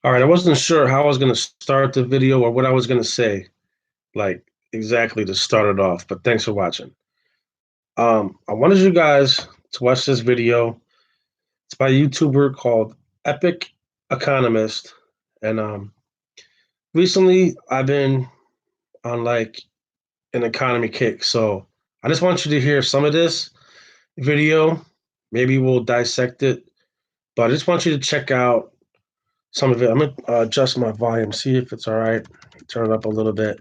All right, I wasn't sure how I was going to start the video or what I was going to say, like exactly to start it off, but thanks for watching. I wanted you guys to watch this video. It's by a YouTuber called Epic Economist. And recently I've been on like an economy kick. So I just want you to hear some of this video. Maybe we'll dissect it, but I just want you to check out some of it. I'm going to adjust my volume, see if it's all right. Turn it up a little bit.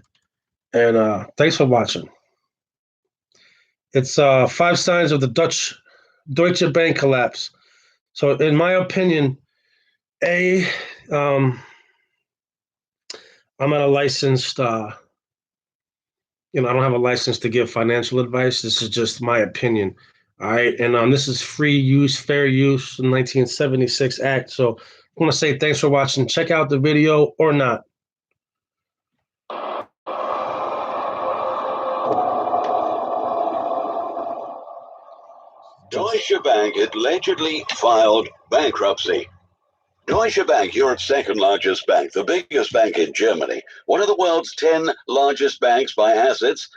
And thanks for watching. It's five signs of the Deutsche Bank collapse. So, in my opinion, a um, I'm not a licensed. I don't have a license to give financial advice. This is just my opinion. All right, and this is free use, fair use, 1976 Act. So, I want to say thanks for watching. Check out the video or not. Deutsche Bank allegedly filed bankruptcy. Deutsche Bank, Europe's second largest bank, the biggest bank in Germany, one of the world's 10 largest banks by assets.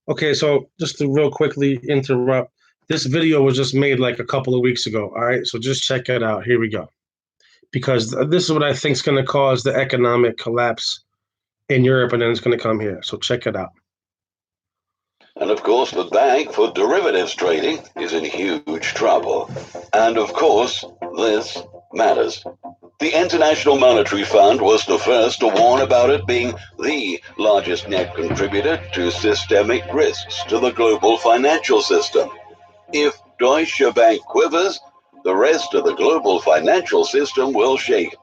Okay, so just to real quickly interrupt, this video was just made like a couple of weeks ago. All right, so just check it out. Here we go. Because this is what I think is going to cause the economic collapse in Europe, and then it's going to come here. So check it out. And of course, the bank for derivatives trading is in huge trouble. And of course, this matters. The International Monetary Fund was the first to warn about it being the largest net contributor to systemic risks to the global financial system. If Deutsche Bank quivers, the rest of the global financial system will shake.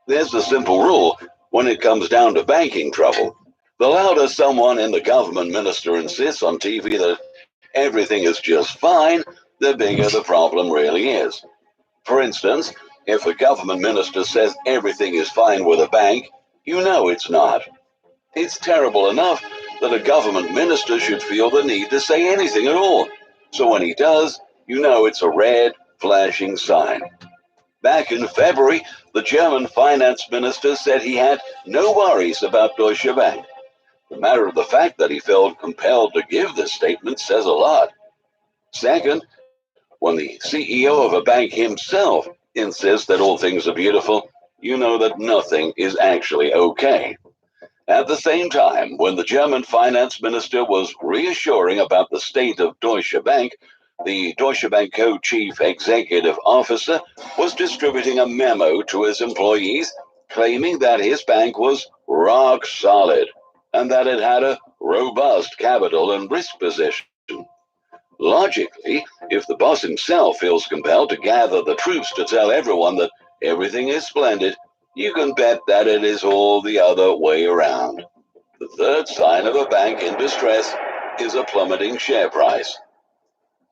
There's a simple rule when it comes down to banking trouble. The louder someone in the government minister insists on TV that everything is just fine, the bigger the problem really is. For instance, if a government minister says everything is fine with a bank, you know it's not. It's terrible enough that a government minister should feel the need to say anything at all. So when he does, you know it's a red, flashing sign. Back in February, the German finance minister said he had no worries about Deutsche Bank. The matter of the fact that he felt compelled to give this statement says a lot. Second, when the CEO of a bank himself insists that all things are beautiful, you know that nothing is actually okay. At the same time, when the German finance minister was reassuring about the state of Deutsche Bank, the Deutsche Bank co-chief executive officer was distributing a memo to his employees claiming that his bank was rock solid and that it had a robust capital and risk position. Logically, if the boss himself feels compelled to gather the troops to tell everyone that everything is splendid, you can bet that it is all the other way around. The third sign of a bank in distress is a plummeting share price.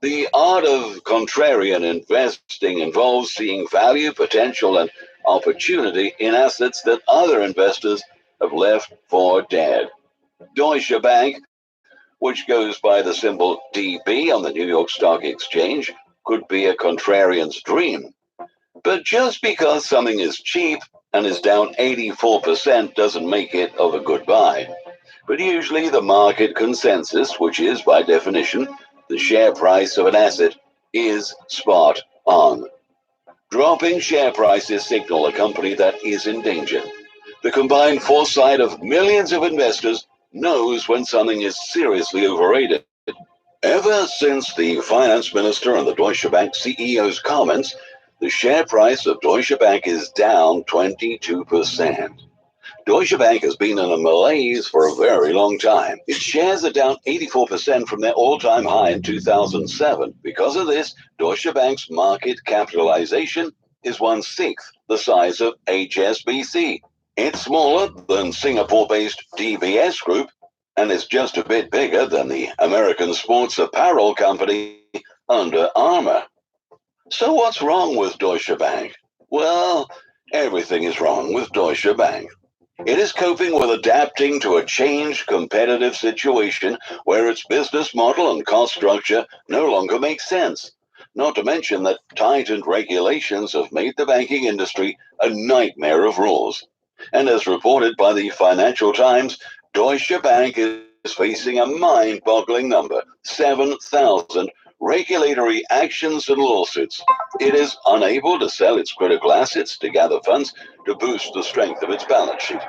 The art of contrarian investing involves seeing value, potential, and opportunity in assets that other investors have left for dead. Deutsche Bank, which goes by the symbol DB on the New York Stock Exchange, could be a contrarian's dream. But just because something is cheap and is down 84% doesn't make it of a good buy. But usually the market consensus, which is by definition the share price of an asset, is spot on. Dropping share prices signal a company that is in danger. The combined foresight of millions of investors knows when something is seriously overrated. Ever since the finance minister and the Deutsche Bank CEO's comments, the share price of Deutsche Bank is down 22%. Deutsche Bank has been in a malaise for a very long time. Its shares are down 84% from their all-time high in 2007. Because of this, Deutsche Bank's market capitalization is 1/6 the size of HSBC. It's smaller than Singapore-based DBS Group and is just a bit bigger than the American sports apparel company Under Armour. So what's wrong with Deutsche Bank? Well, everything is wrong with Deutsche Bank. It is coping with adapting to a changed competitive situation where its business model and cost structure no longer make sense. Not to mention that tightened regulations have made the banking industry a nightmare of rules. And as reported by the Financial Times, Deutsche Bank is facing a mind-boggling number, 7,000 regulatory actions and lawsuits. It is unable to sell its critical assets to gather funds to boost the strength of its balance sheet.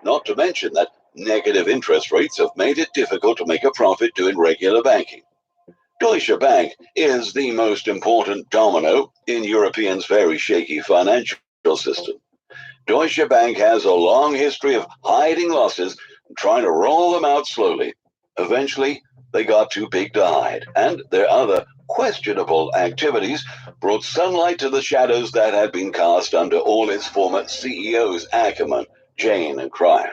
Not to mention that negative interest rates have made it difficult to make a profit doing regular banking. Deutsche Bank is the most important domino in Europeans' very shaky financial system. Deutsche Bank has a long history of hiding losses and trying to roll them out slowly. Eventually, they got too big to hide, and their other questionable activities brought sunlight to the shadows that had been cast under all its former CEOs, Ackerman, Jane, and Cryan.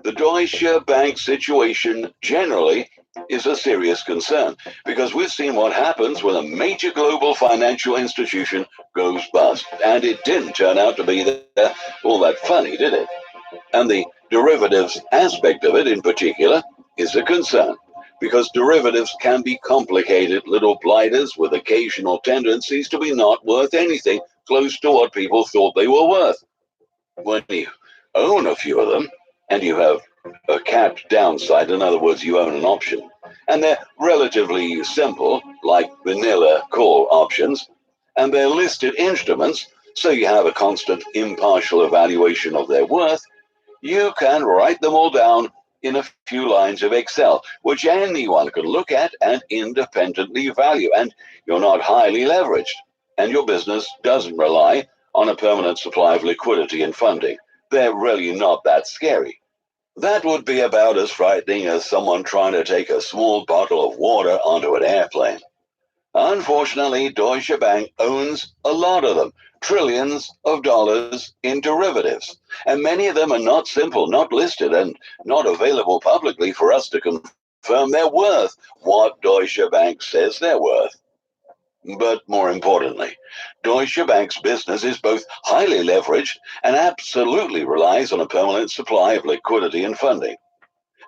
The Deutsche Bank situation generally is a serious concern because we've seen what happens when a major global financial institution goes bust. And it didn't turn out to be all that funny, did it? And the derivatives aspect of it in particular is a concern because derivatives can be complicated little blighters with occasional tendencies to be not worth anything close to what people thought they were worth. When you own a few of them and you have a capped downside, in other words, you own an option, and they're relatively simple, like vanilla call options, and they're listed instruments, so you have a constant impartial evaluation of their worth, you can write them all down in a few lines of Excel, which anyone can look at and independently value, and you're not highly leveraged, and your business doesn't rely on a permanent supply of liquidity and funding. They're really not that scary. That would be about as frightening as someone trying to take a small bottle of water onto an airplane. Unfortunately, Deutsche Bank owns a lot of them, trillions of dollars in derivatives. And many of them are not simple, not listed, and not available publicly for us to confirm their worth, what Deutsche Bank says they're worth. But more importantly, Deutsche Bank's business is both highly leveraged and absolutely relies on a permanent supply of liquidity and funding.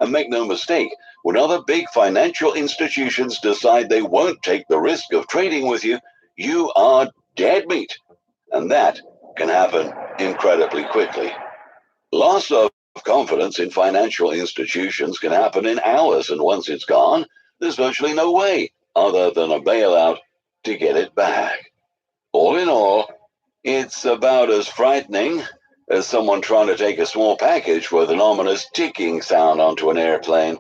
And make no mistake, when other big financial institutions decide they won't take the risk of trading with you, you are dead meat. And that can happen incredibly quickly. Loss of confidence in financial institutions can happen in hours, and once it's gone, there's virtually no way, other than a bailout, to get it back. All in all, it's about as frightening as someone trying to take a small package with an ominous ticking sound onto an airplane,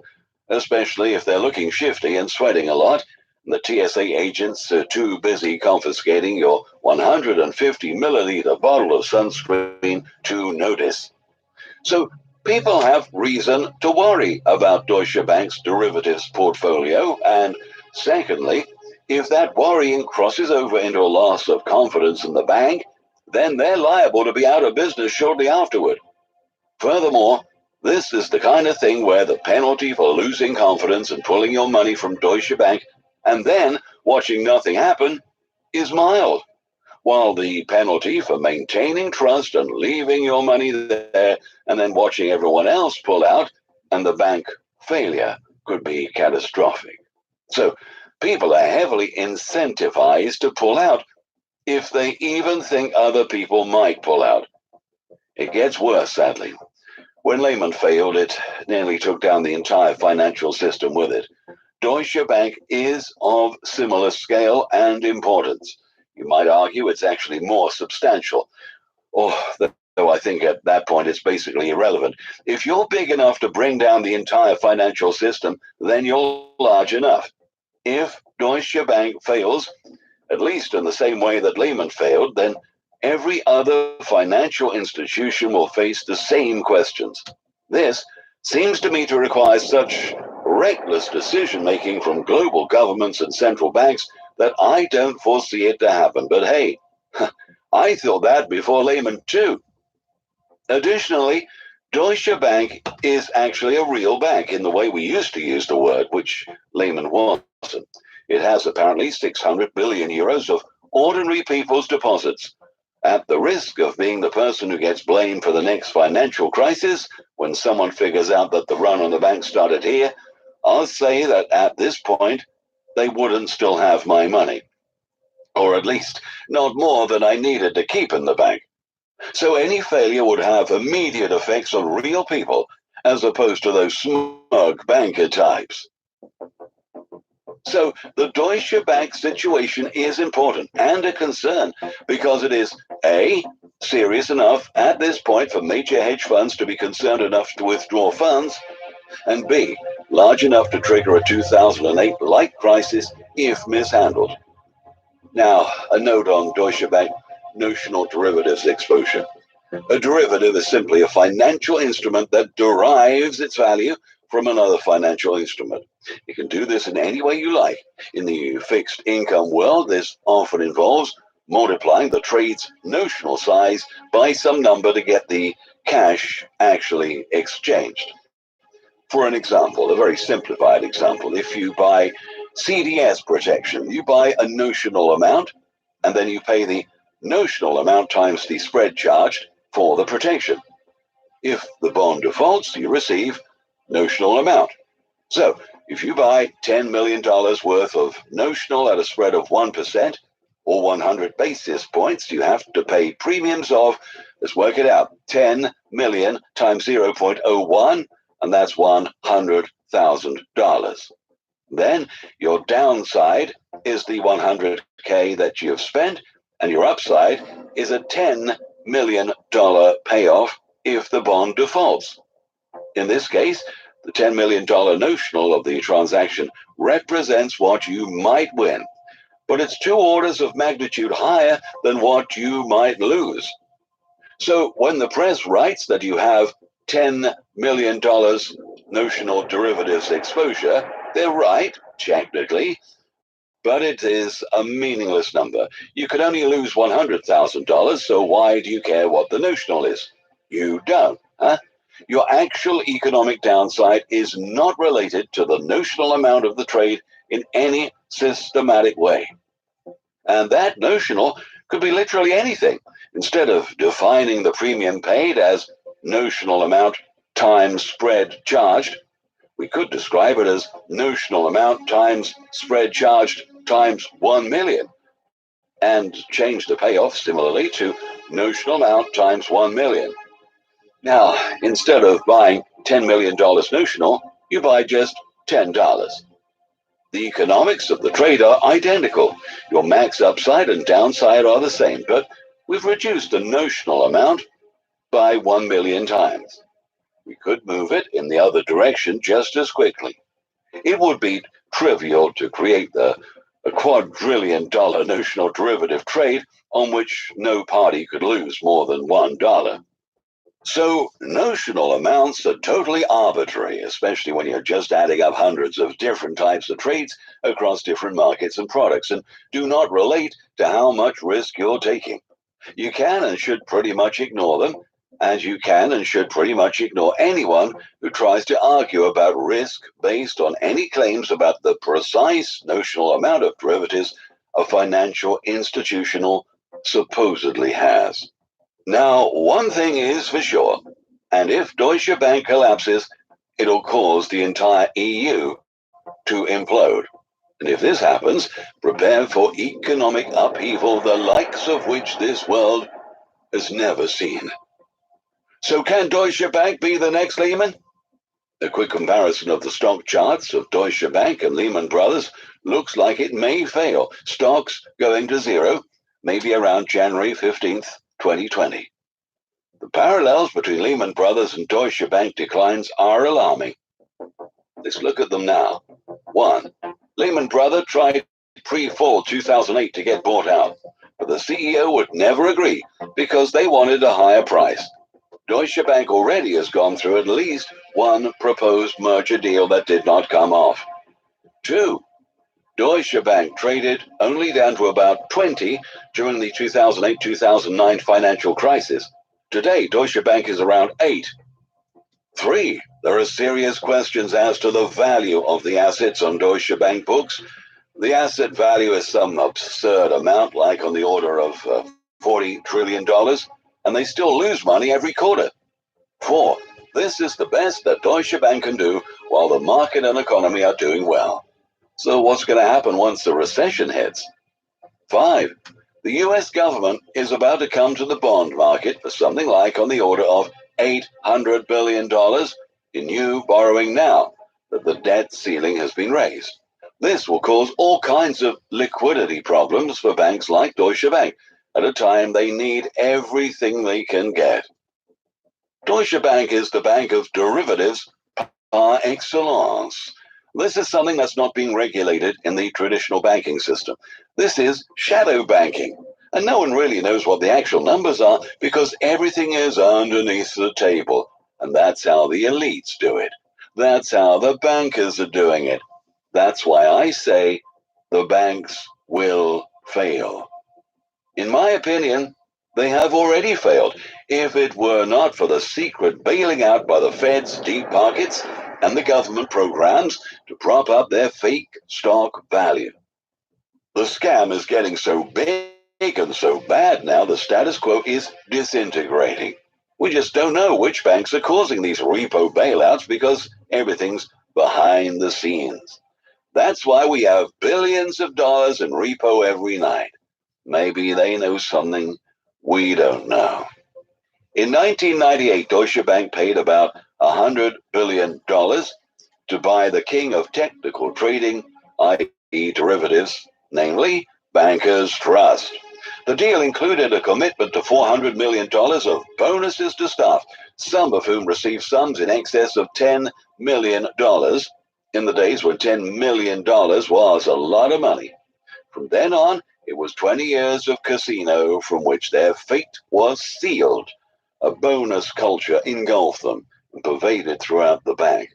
especially if they're looking shifty and sweating a lot, and the TSA agents are too busy confiscating your 150 milliliter bottle of sunscreen to notice. So people have reason to worry about Deutsche Bank's derivatives portfolio, and secondly, if that worrying crosses over into a loss of confidence in the bank, then they're liable to be out of business shortly afterward. Furthermore, this is the kind of thing where the penalty for losing confidence and pulling your money from Deutsche Bank and then watching nothing happen is mild, while the penalty for maintaining trust and leaving your money there and then watching everyone else pull out and the bank failure could be catastrophic. So people are heavily incentivized to pull out if they even think other people might pull out. It gets worse, sadly. When Lehman failed, it nearly took down the entire financial system with it. Deutsche Bank is of similar scale and importance. You might argue it's actually more substantial, though I think at that point it's basically irrelevant. If you're big enough to bring down the entire financial system, then you're large enough. If Deutsche Bank fails, at least in the same way that Lehman failed, then every other financial institution will face the same questions. This seems to me to require such reckless decision making from global governments and central banks that I don't foresee it to happen. But hey, I thought that before Lehman too. Additionally, Deutsche Bank is actually a real bank in the way we used to use the word, which Lehman wasn't. It has apparently 600 billion euros of ordinary people's deposits. At the risk of being the person who gets blamed for the next financial crisis when someone figures out that the run on the bank started here, I'll say that at this point, they wouldn't still have my money, or at least not more than I needed to keep in the bank. So any failure would have immediate effects on real people, as opposed to those smug banker types. So the Deutsche Bank situation is important and a concern because it is A, serious enough at this point for major hedge funds to be concerned enough to withdraw funds, and B, large enough to trigger a 2008-like crisis if mishandled. Now, a note on Deutsche Bank notional derivatives exposure. A derivative is simply a financial instrument that derives its value from another financial instrument. You can do this in any way you like. In the fixed income world, this often involves multiplying the trade's notional size by some number to get the cash actually exchanged. For an example, a very simplified example, if you buy CDS protection, you buy a notional amount and then you pay the notional amount times the spread charged for the protection. If the bond defaults, you receive notional amount. So if you buy $10 million worth of notional at a spread of 1% or 100 basis points, you have to pay premiums of, let's work it out, 10 million times 0.01, and that's $100,000. Then your downside is the 100K that you have spent, and your upside is a $10 million payoff if the bond defaults. In this case, the $10 million notional of the transaction represents what you might win, but it's 2 orders of magnitude higher than what you might lose. So when the press writes that you have $10 million notional derivatives exposure, they're right, technically, but it is a meaningless number. You could only lose $100,000, so why do you care what the notional is? You don't, huh? Your actual economic downside is not related to the notional amount of the trade in any systematic way. And that notional could be literally anything. Instead of defining the premium paid as notional amount times spread charged, we could describe it as notional amount times spread charged times 1 million, and change the payoff similarly to notional amount times 1 million. Now, instead of buying $10 million notional, you buy just $10. The economics of the trade are identical. Your max upside and downside are the same, but we've reduced the notional amount by 1 million times. We could move it in the other direction just as quickly. It would be trivial to create a quadrillion dollar notional derivative trade on which no party could lose more than $1. So notional amounts are totally arbitrary, especially when you're just adding up hundreds of different types of trades across different markets and products, and do not relate to how much risk you're taking. You can and should pretty much ignore them, and you can and should pretty much ignore anyone who tries to argue about risk based on any claims about the precise notional amount of derivatives a financial institution supposedly has. Now, one thing is for sure, and if Deutsche Bank collapses, it'll cause the entire EU to implode. And if this happens, prepare for economic upheaval the likes of which this world has never seen. So can Deutsche Bank be the next Lehman? A quick comparison of the stock charts of Deutsche Bank and Lehman Brothers looks like it may fail. Stocks going to zero, maybe around January 15th, 2020. The parallels between Lehman Brothers and Deutsche Bank declines are alarming. Let's look at them now. 1. Lehman Brothers tried pre-fall 2008 to get bought out, but the CEO would never agree because they wanted a higher price. Deutsche Bank already has gone through at least one proposed merger deal that did not come off. 2. Deutsche Bank traded only down to about 20 during the 2008-2009 financial crisis. Today, Deutsche Bank is around 8. 3. There are serious questions as to the value of the assets on Deutsche Bank books. The asset value is some absurd amount, like on the order of $40 trillion, and they still lose money every quarter. 4. This is the best that Deutsche Bank can do while the market and economy are doing well. So, what's going to happen once the recession hits? 5. The US government is about to come to the bond market for something like on the order of $800 billion in new borrowing now that the debt ceiling has been raised. This will cause all kinds of liquidity problems for banks like Deutsche Bank at a time they need everything they can get. Deutsche Bank is the bank of derivatives par excellence. This is something that's not being regulated in the traditional banking system. This is shadow banking. And no one really knows what the actual numbers are because everything is underneath the table. And that's how the elites do it. That's how the bankers are doing it. That's why I say the banks will fail. In my opinion, they have already failed. If it were not for the secret bailing out by the Fed's deep pockets and the government programs to prop up their fake stock value. The scam is getting so big and so bad now, the status quo is disintegrating. We just don't know which banks are causing these repo bailouts because everything's behind the scenes. That's why we have billions of dollars in repo every night. Maybe they know something we don't know. In 1998, Deutsche Bank paid about $100 billion to buy the king of technical trading, i.e., derivatives, namely Bankers Trust. The deal included a commitment to $400 million of bonuses to staff, some of whom received sums in excess of $10 million in the days when $10 million was a lot of money. From then on, it was 20 years of casino from which their fate was sealed. A bonus culture engulfed them and pervaded throughout the bank.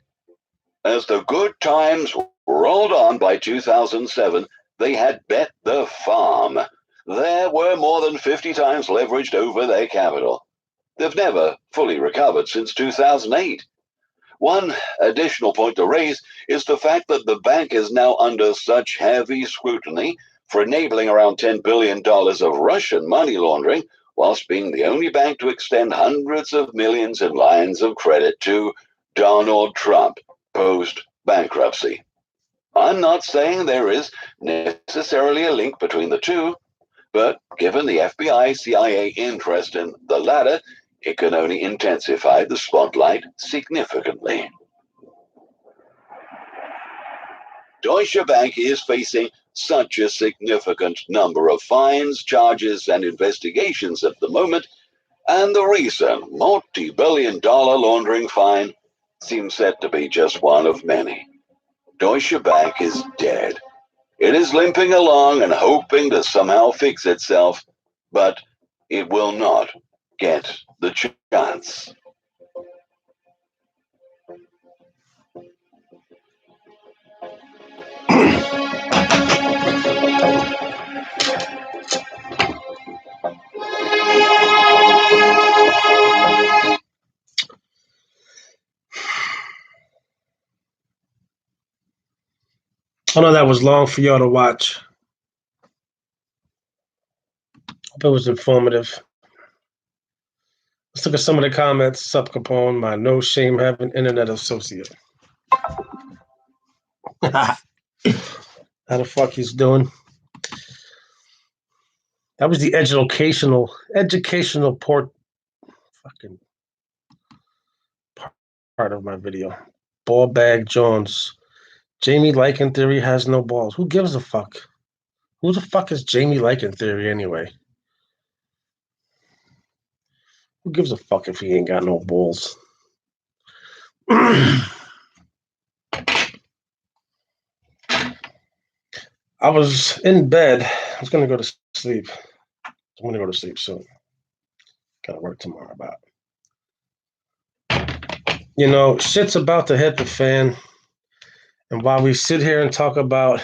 As the good times rolled on by 2007, they had bet the farm. They were more than 50 times leveraged over their capital. They've never fully recovered since 2008. One additional point to raise is the fact that the bank is now under such heavy scrutiny for enabling around $10 billion of Russian money laundering, whilst being the only bank to extend hundreds of millions in lines of credit to Donald Trump post-bankruptcy. I'm not saying there is necessarily a link between the two, but given the FBI CIA interest in the latter, it can only intensify the spotlight significantly. Deutsche Bank is facing such a significant number of fines, charges, and investigations at the moment, and the recent multi-billion-dollar laundering fine seems set to be just one of many. Deutsche Bank is dead. It is limping along and hoping to somehow fix itself, but it will not get the chance. I know that was long for y'all to watch. Hope it was informative. Let's look at some of the comments. Sup Capone, my no shame having internet associate. How the fuck he's doing? That was the educational port fucking part of my video. Ball bag Jones. Jamie Lycan theory has no balls. Who gives a fuck? Who the fuck is Jamie Lycan theory anyway? Who gives a fuck if he ain't got no balls? I was in bed. I was gonna go to sleep. I'm gonna go to sleep soon. Gotta work tomorrow about. Shit's about to hit the fan. And while we sit here and talk about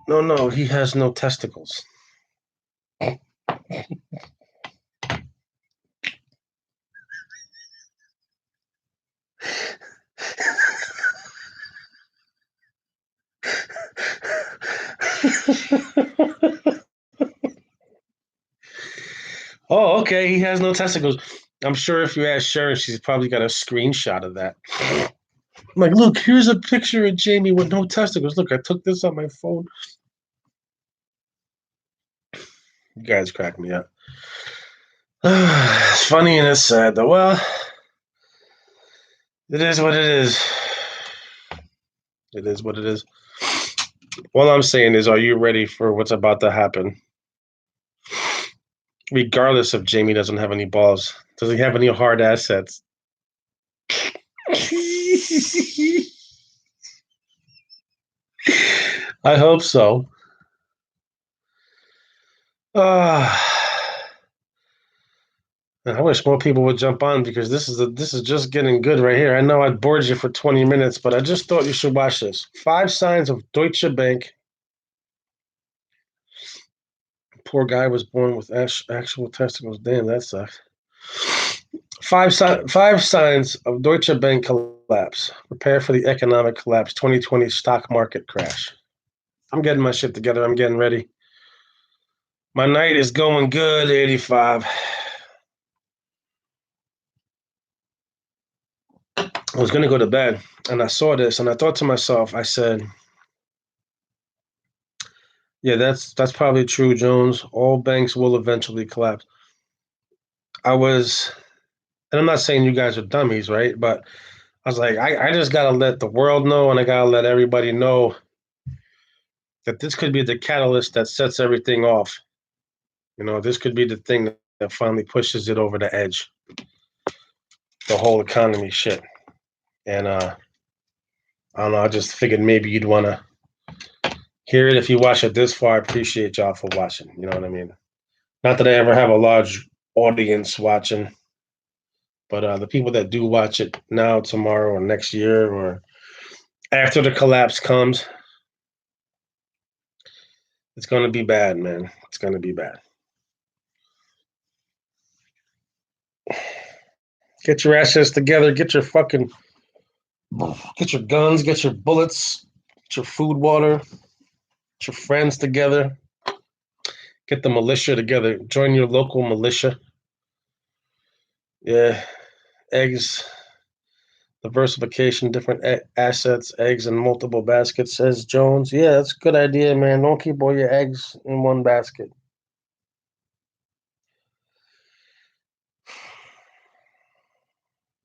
no, he has no testicles. Oh, okay. He has no testicles. I'm sure if you ask Sharon, she's probably got a screenshot of that. I'm like, look, here's a picture of Jamie with no testicles. Look, I took this on my phone. You guys crack me up. It's funny and it's sad though. Well, it is what it is. It is what it is. All I'm saying is, are you ready for what's about to happen? Regardless if Jamie doesn't have any balls, does he have any hard assets? I hope so. Uh, I wish more people would jump on because this is just getting good right here. I know I bored you for 20 minutes, but I just thought you should watch this. 5 signs of Deutsche Bank. Poor guy was born with actual testicles. Damn, that sucks. Five signs of Deutsche Bank collapse. Prepare for the economic collapse. 2020 stock market crash. I'm getting my shit together. I'm getting ready. My night is going good. 85. I was gonna go to bed, and I saw this, and I thought to myself, I said, "Yeah, that's probably true, Jones. All banks will eventually collapse." I was, and I'm not saying you guys are dummies, right? But I was like, I just gotta let the world know, and I gotta let everybody know that this could be the catalyst that sets everything off. This could be the thing that finally pushes it over the edge, the whole economy shit. And I don't know. I just figured maybe you'd want to hear it if you watch it this far. I appreciate y'all for watching. You know what I mean? Not that I ever have a large audience watching, but the people that do watch it now, tomorrow, or next year, or after the collapse comes, it's going to be bad, man. It's going to be bad. Get your assets together. Get your guns. Get your bullets. Get your food, water. Get your friends together. Get the militia together. Join your local militia. Yeah, eggs, diversification, different assets, eggs in multiple baskets, says Jones. Yeah, that's a good idea, man. Don't keep all your eggs in one basket.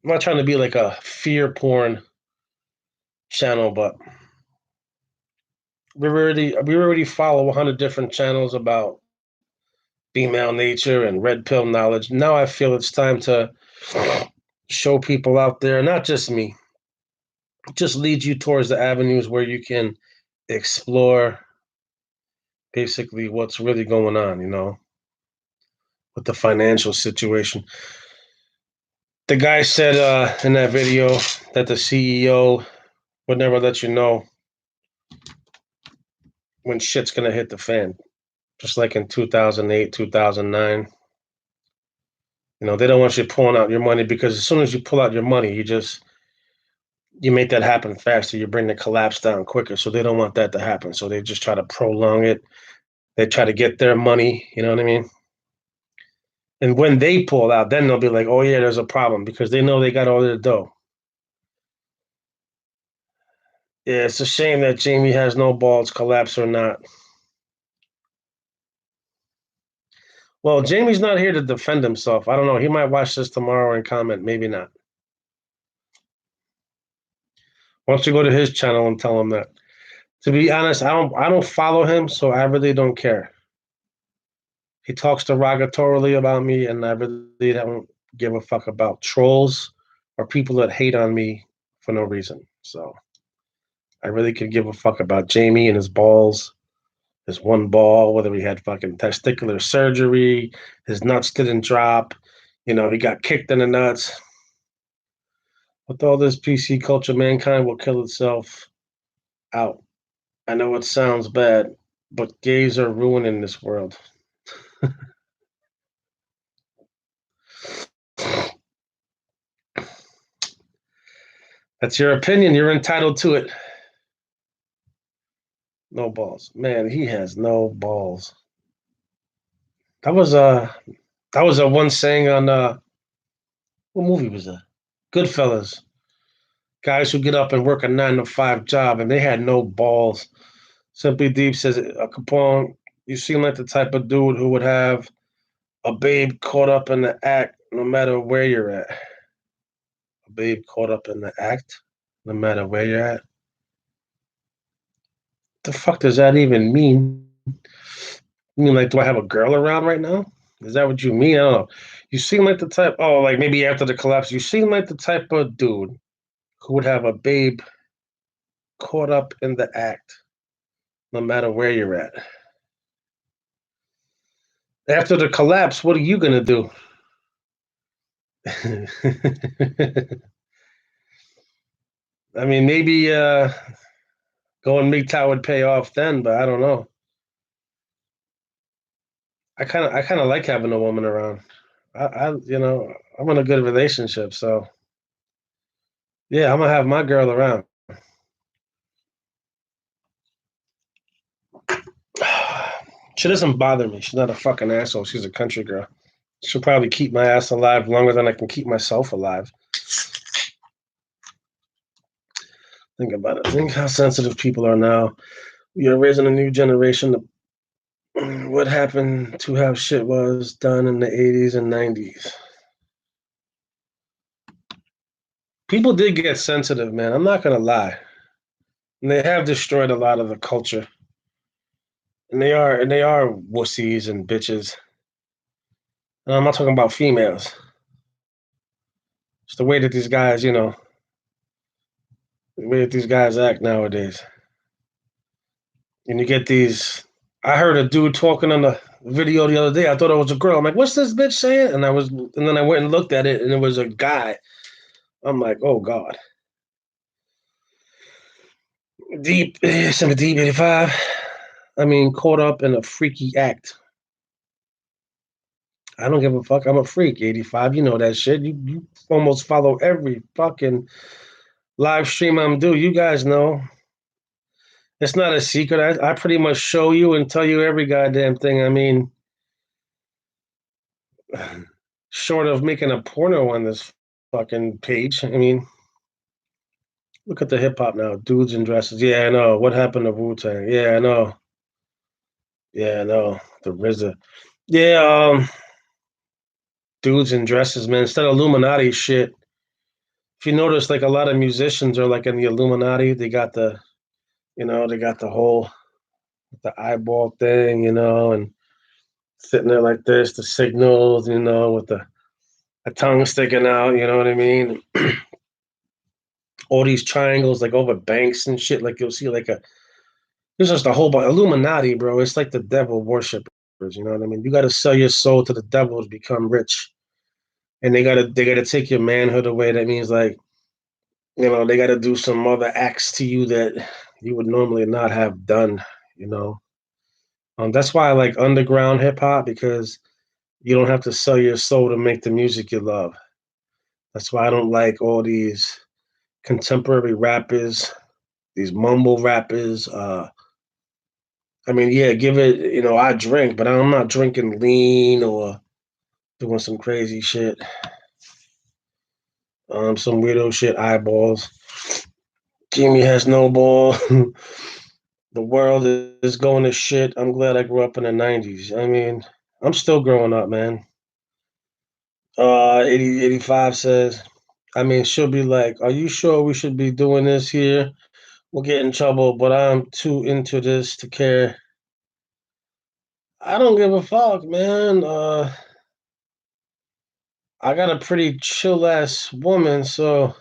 I'm not trying to be like a fear porn channel, but we already follow 100 different channels about female nature and red pill knowledge. Now I feel it's time to show people out there, not just me, just lead you towards the avenues where you can explore basically what's really going on, with the financial situation. The guy said in that video that the CEO would never let you know when shit's gonna hit the fan. Just like in 2008, 2009. They don't want you pulling out your money because as soon as you pull out your money, you make that happen faster. You bring the collapse down quicker. So they don't want that to happen. So they just try to prolong it. They try to get their money. You know what I mean? And when they pull out, then they'll be like, "Oh yeah, there's a problem," because they know they got all their dough. Yeah, it's a shame that Jamie has no balls, collapse or not. Well, Jamie's not here to defend himself. I don't know. He might watch this tomorrow and comment. Maybe not. Why don't you go to his channel and tell him that? To be honest, I don't follow him, so I really don't care. He talks derogatorily about me, and I really don't give a fuck about trolls or people that hate on me for no reason. So I really could give a fuck about Jamie and his balls, his one ball, whether he had fucking testicular surgery, his nuts didn't drop, he got kicked in the nuts. With all this PC culture, mankind will kill itself out. I know it sounds bad, but gays are ruining this world. That's your opinion. You're entitled to it. No balls. Man, he has no balls. That was a one saying on what movie was that? Goodfellas. Guys who get up and work a 9 to 5 job and they had no balls. Simply Deep says, Capone, you seem like the type of dude who would have a babe caught up in the act no matter where you're at. A babe caught up in the act no matter where you're at. The fuck does that even mean? You mean like, do I have a girl around right now? Is that what you mean? I don't know. You seem like the type. Oh, like maybe after the collapse, you seem like the type of dude who would have a babe caught up in the act, no matter where you're at. After the collapse, what are you gonna do? I mean, maybe going MGTOW would pay off then, but I don't know. I kind of like having a woman around. I'm in a good relationship, so yeah, I'm gonna have my girl around. She doesn't bother me. She's not a fucking asshole. She's a country girl. She'll probably keep my ass alive longer than I can keep myself alive. Think about it. Think how sensitive people are now. You're raising a new generation. What happened to how shit was done in the 80s and 90s? People did get sensitive, man. I'm not gonna lie. And they have destroyed a lot of the culture. And they are wussies and bitches. And I'm not talking about females. It's the way that these guys, the way that these guys act nowadays. And you get these. I heard a dude talking on the video the other day. I thought it was a girl. I'm like, what's this bitch saying? And then I went and looked at it, and it was a guy. I'm like, oh god, deep, some deep 85. I mean, caught up in a freaky act. I don't give a fuck. I'm a freak. 85. You know that shit. You almost follow every fucking live stream I'm do. You guys know. It's not a secret. I pretty much show you and tell you every goddamn thing. I mean, short of making a porno on this fucking page. I mean, look at the hip hop now. Dudes in dresses. Yeah, I know. What happened to Wu Tang? Yeah, I know. Yeah, I know. The RZA. Yeah, dudes in dresses, man. Instead of Illuminati shit. If you notice, like a lot of musicians are like in the Illuminati. They got the whole the eyeball thing, and sitting there like this, the signals, with the a tongue sticking out. You know what I mean? All these triangles like over banks and shit. Like you'll see like a there's just a whole bunch Illuminati, bro. It's like the devil worshippers. You know what I mean? You got to sell your soul to the devil to become rich, and they gotta take your manhood away. That means like they got to do some other acts to you that you would normally not have done. You know, that's why I like underground hip hop because you don't have to sell your soul to make the music you love. That's why I don't like all these contemporary rappers, these mumble rappers. I mean, yeah, give it. I drink, but I'm not drinking lean or doing some crazy shit. Some weirdo shit. Eyeballs. Jimmy has no ball. The world is going to shit. I'm glad I grew up in the '90s. I mean, I'm still growing up, man. 85 says. I mean, she'll be like, "Are you sure we should be doing this here? We'll get in trouble, but I'm too into this to care." I don't give a fuck, man. I got a pretty chill ass woman, so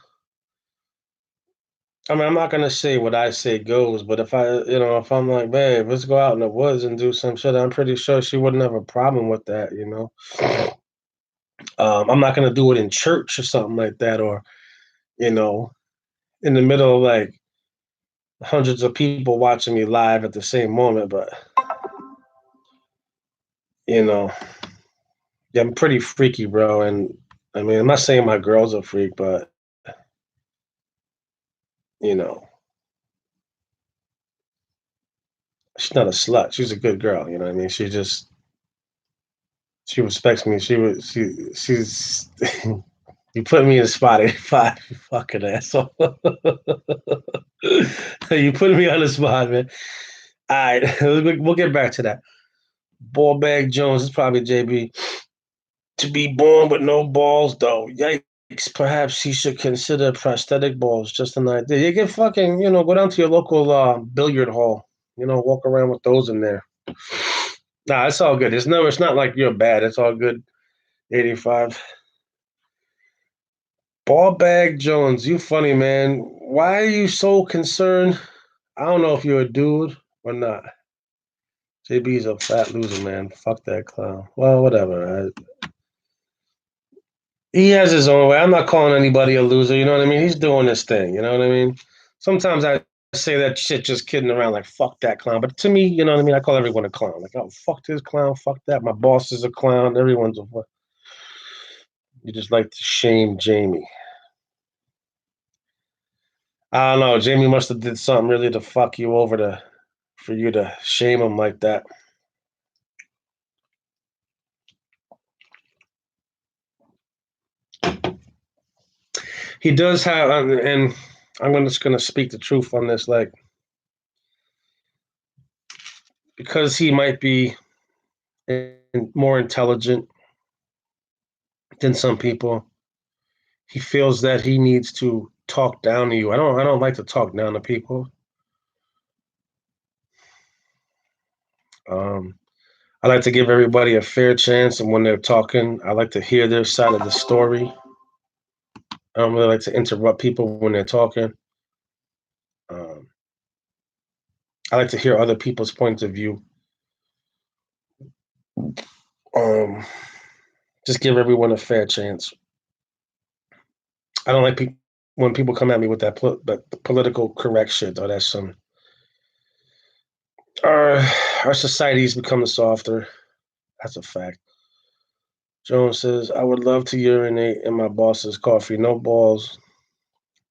I mean, I'm not gonna say what I say goes, but if I'm like, babe, let's go out in the woods and do some shit, I'm pretty sure she wouldn't have a problem with that. I'm not gonna do it in church or something like that, or you know, in the middle of like hundreds of people watching me live at the same moment. But you know, yeah, I'm pretty freaky, bro. And I mean, I'm not saying my girl's a freak, but you know, she's not a slut. She's a good girl. You know what I mean? She respects me. She's You put me in spot 85, you fucking asshole. You put me on the spot, man. All right, we'll get back to that. Ball bag Jones is probably JB. To be born with no balls, though. Yikes. Perhaps he should consider prosthetic balls. Just an idea. You get fucking, go down to your local billiard hall. Walk around with those in there. Nah, it's all good. It's not like you're bad. It's all good. 85. Ball bag Jones, you funny man. Why are you so concerned? I don't know if you're a dude or not. JB's a fat loser, man. Fuck that clown. Well, whatever. He has his own way. I'm not calling anybody a loser. You know what I mean? He's doing his thing. You know what I mean? Sometimes I say that shit just kidding around, like fuck that clown. But to me, you know what I mean? I call everyone a clown. Like, oh, fuck this clown. Fuck that. My boss is a clown. Everyone's a. You just like to shame Jamie. I don't know. Jamie must have did something really to fuck you over for you to shame him like that. He does have, and just gonna speak the truth on this, like because he might be more intelligent than some people. He feels that he needs to talk down to you. I don't like to talk down to people. Um, I like to give everybody a fair chance, and when they're talking, I like to hear their side of the story. I don't really like to interrupt people when they're talking. Um, I like to hear other people's points of view. Um, just give everyone a fair chance. I don't like when people come at me with that political correct shit. Oh, that's some. Our our society's becoming softer. That's a fact. Jones says, I would love to urinate in my boss's coffee. No balls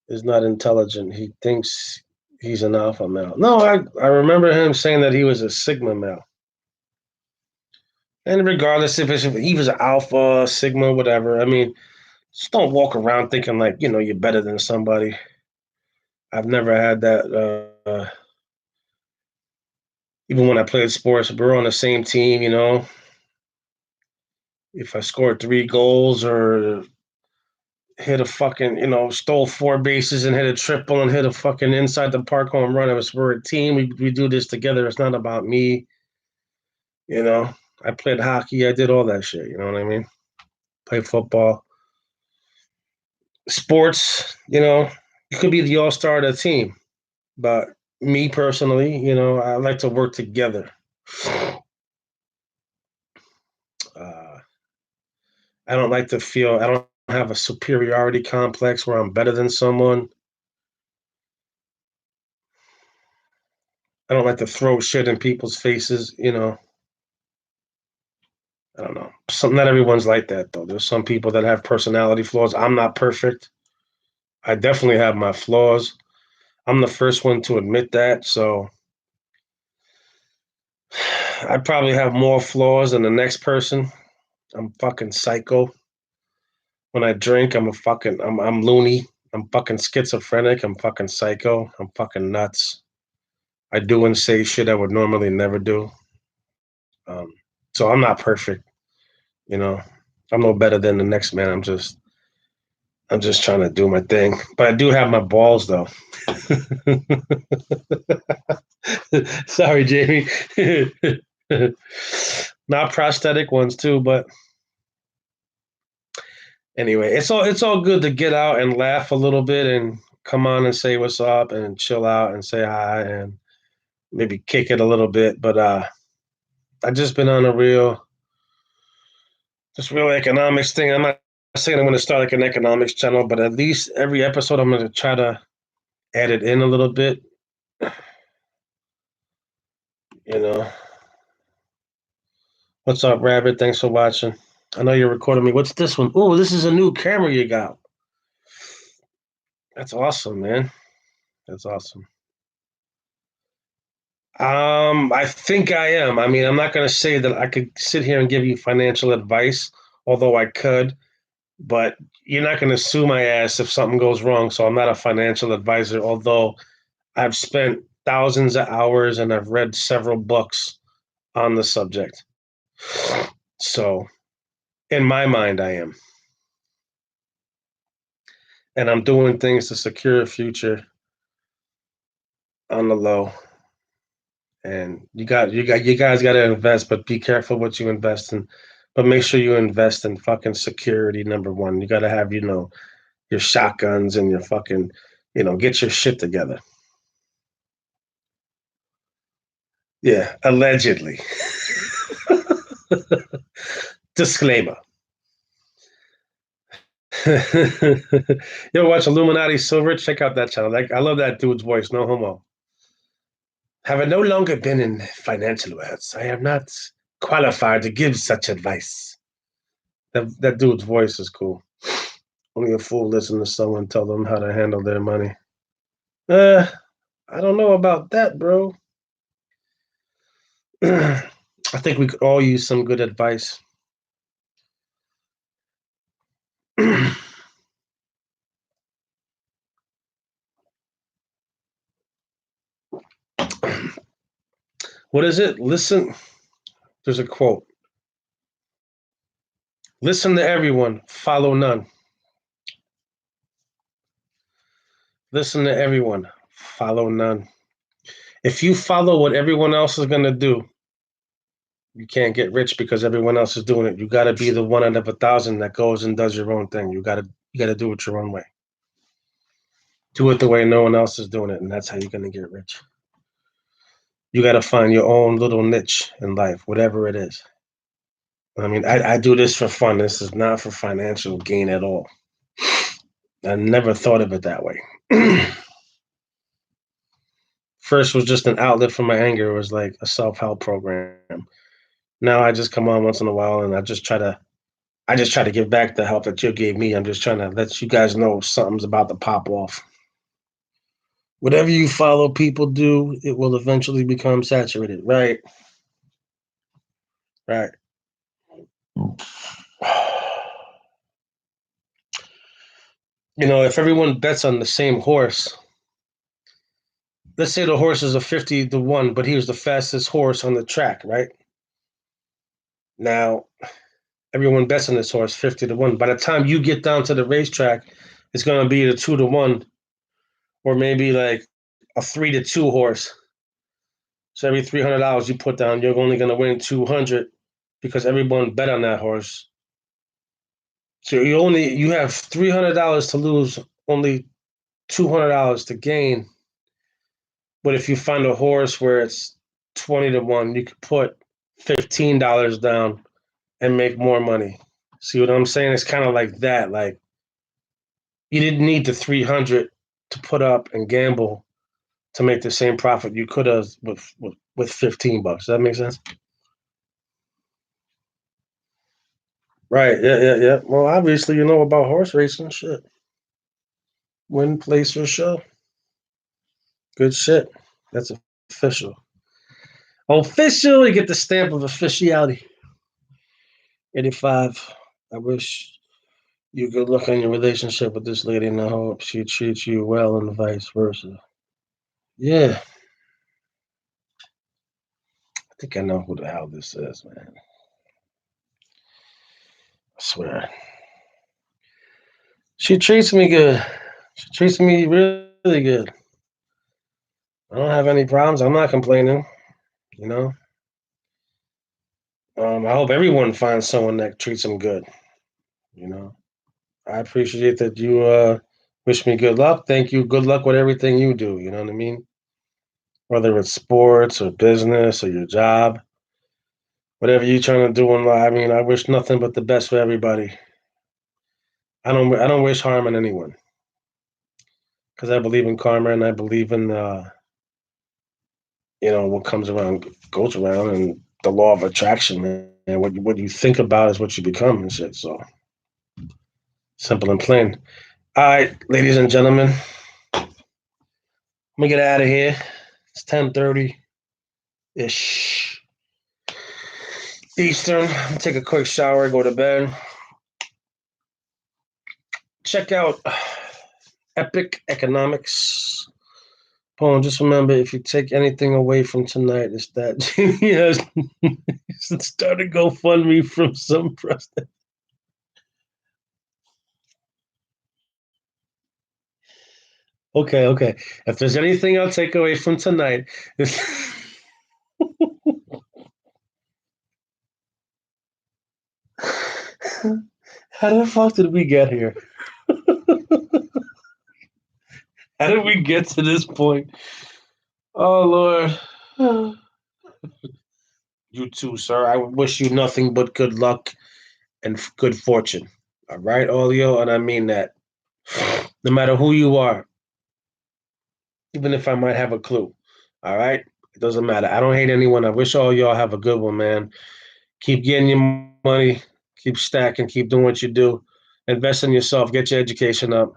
is not intelligent. He thinks he's an alpha male. No, I remember him saying that he was a sigma male. And regardless if he was an alpha, sigma, whatever, I mean, just don't walk around thinking like, you're better than somebody. I've never had that. Even when I played sports, we were on the same team. If I scored 3 goals or hit a fucking, stole 4 bases and hit a triple and hit a fucking inside the park home run. We're a team. We do this together. It's not about me. You know, I played hockey. I did all that shit. You know what I mean? Played football, sports. You could be the all star of the team, but me personally, I like to work together. Uh, I don't like to feel. I don't have a superiority complex where I'm better than someone. I don't like to throw shit in people's faces. I don't know. Not everyone's like that though. There's some people that have personality flaws. I'm not perfect. I definitely have my flaws. I'm the first one to admit that. So I probably have more flaws than the next person. I'm fucking psycho. When I drink, I'm loony. I'm fucking schizophrenic. I'm fucking psycho. I'm fucking nuts. I do and say shit I would normally never do. Um, so I'm not perfect. You know, I'm no better than the next man. I'm just trying to do my thing. But I do have my balls though. Sorry, Jamie. Not prosthetic ones too, but anyway, it's all good to get out and laugh a little bit and come on and say what's up and chill out and say hi and maybe kick it a little bit. But I just been on a real economics thing. I'm not saying I'm going to start like an economics channel, but at least every episode I'm going to try to add it in a little bit. You know, what's up, Rabbit? Thanks for watching. I know you're recording me. What's this one? Oh, this is a new camera you got. That's awesome, man. That's awesome. I think I am. I mean, I'm not going to say that I could sit here and give you financial advice, although I could. But you're not going to sue my ass if something goes wrong. So I'm not a financial advisor, although I've spent thousands of hours and I've read several books on the subject. So in my mind, I am. And I'm doing things to secure a future on the low. And you guys got to invest, but be careful what you invest in. But make sure you invest in fucking security. Number one, you got to have your shotguns and your fucking get your shit together. Yeah, allegedly. Disclaimer. You watch Illuminati Silver? Check out that channel. Like, I love that dude's voice. No homo. Have I no longer been in financial words? I am not qualified to give such advice. That dude's voice is cool. Only a fool listen to someone tell them how to handle their money. Uh, I don't know about that, bro. I think we could all use some good advice. What is it? Listen, there's a quote. Listen to everyone, follow none. Listen to everyone, follow none. If you follow what everyone else is going to do, you can't get rich because everyone else is doing it. You got to be the one out of 1,000 that goes and does your own thing. You got to do it your own way. Do it the way no one else is doing it, and that's how you're going to get rich. You got to find your own little niche in life, whatever it is. I mean, I do this for fun. This is not for financial gain at all. I never thought of it that way. First was just an outlet for my anger. It was like a self-help program. Now I just come on once in a while and I just try to give back the help that you gave me. I'm just trying to let you guys know something's about to pop off. Whatever you follow people do, it will eventually become saturated. Right. Right. If everyone bets on the same horse, let's say the horse is a 50 to 1, but he was the fastest horse on the track, right? Now, everyone bets on this horse 50 to 1. By the time you get down to the racetrack, it's going to be a 2 to 1 or maybe like a 3 to 2 horse. So every $300 you put down, you're only going to win 200 because everyone bet on that horse. So you have $300 to lose, only $200 to gain. But if you find a horse where it's 20 to 1, you could put $15 down and make more money. See what I'm saying? It's kind of like that. Like, you didn't need the 300 to put up and gamble to make the same profit you could have with $15. Does that make sense? Right. Yeah. Yeah. Yeah. Well, obviously, you know about horse racing. Shit. Win, place, or show. Good shit. That's official. Official. You get the stamp of officiality. 85. I wish you good luck on your relationship with this lady, and I hope she treats you well and vice versa. Yeah. I think I know who the hell this is, man. I swear. She treats me good. She treats me really good. I don't have any problems. I'm not complaining. You know. I hope everyone finds someone that treats them good. You know. I appreciate that you wish me good luck. Thank you. Good luck with everything you do. You know what I mean? Whether it's sports or business or your job, whatever you're trying to do in life. I mean, I wish nothing but the best for everybody. I don't wish harm on anyone because I believe in karma and I believe in what comes around goes around and the law of attraction, man. And what you think about is what you become and shit. So simple and plain. All right, ladies and gentlemen, let me get out of here. It's 10:30 ish Eastern. Take a quick shower, go to bed. check out Epic Economics. Paul, just remember, if you take anything away from tonight, it's that Jamie has started GoFundMe from some president. Okay. If there's anything I'll take away from tonight, it's how the fuck did we get here? How did we get to this point? Oh Lord. You too, sir. I wish you nothing but good luck and good fortune. All right, Olio, and I mean that. No matter who you are, even if I might have a clue. All right? It doesn't matter. I don't hate anyone. I wish all y'all have a good one, man. Keep getting your money, keep stacking, keep doing what you do. Invest in yourself, get your education up.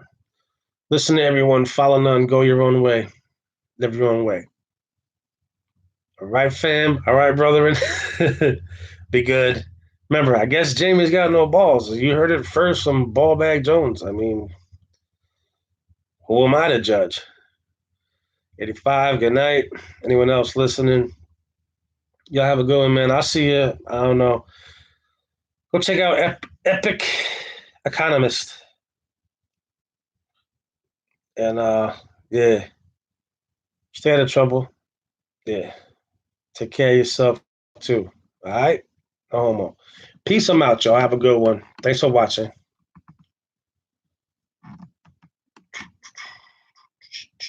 Listen to everyone, follow none, go your own way, live your own way. All right, fam. All right, brethren. Be good. Remember, I guess Jamie's got no balls. You heard it first from Ballbag Jones. I mean, who am I to judge? 85, good night. Anyone else listening? Y'all have a good one, man. I'll see you. I don't know. Go check out Epic Economist. And yeah, stay out of trouble. Yeah. Take care of yourself too. All right? No homo. Peace. I'm out, y'all. Have a good one. Thanks for watching.